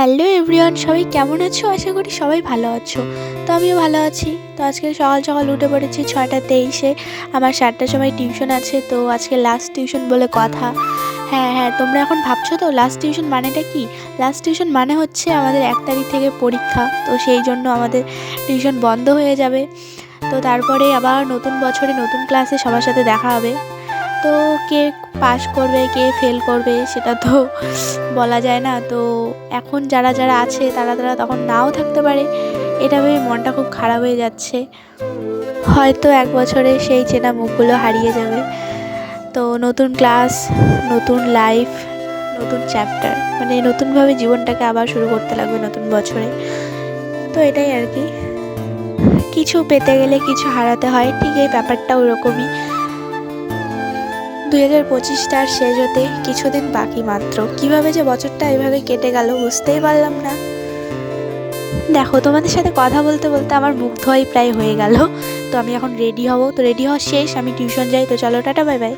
Hello everyone, সবাই কেমন আছো? আশা করি সবাই ভালো আছো। তো আমিও ভালো আছি। তো আজকে সকাল সকাল উঠে পড়েছি 6টা 23-এ। আমার 7টার সময় টিউশন আছে, তো আজকে লাস্ট টিউশন বলে কথা। হ্যাঁ হ্যাঁ, তোমরা এখন ভাবছো তো লাস্ট টিউশন মানেটা কি? লাস্ট টিউশন মানে হচ্ছে আমাদের 1 তারিখ থেকে পরীক্ষা, তো সেই জন্য আমাদের টিউশন বন্ধ হয়ে যাবে। তো তারপরে আবার নতুন বছরে নতুন ক্লাসে সবার সাথে দেখা হবে। তো কে পাস করবে কে ফেল করবে সেটা তো বলা যায় না। তো এখন যারা যারা আছে তারা তারা তখন নাও থাকতে পারে, এটা ভেবে মনটা খুব খারাপ হয়ে যাচ্ছে। হয়তো 1 বছরে সেই চেনা মুখগুলো হারিয়ে যাবে। তো নতুন ক্লাস, নতুন লাইফ, নতুন চ্যাপ্টার, মানে নতুনভাবে জীবনটাকে আবার শুরু করতে লাগবে নতুন বছরে। তো এটাই আর কি, কিছু পেতে গেলে কিছু হারাতে হয়, ঠিক এই ব্যাপারটা ওরকমই। 2025টার শেষ হতে কিছুদিন বাকি মাত্র। কিভাবে যে বছরটা এভাবে কেটে গেল বুঝতেই পারলাম না। দেখো, তোমাদের সাথে কথা বলতে বলতে আমার মুখ ধোয়াই প্রায় হয়ে গেল। তো আমি এখন রেডি হব, তো রেডি হওয়া শেষ, আমি টিউশন যাই। তো চলো, টাটা, বাই বাই।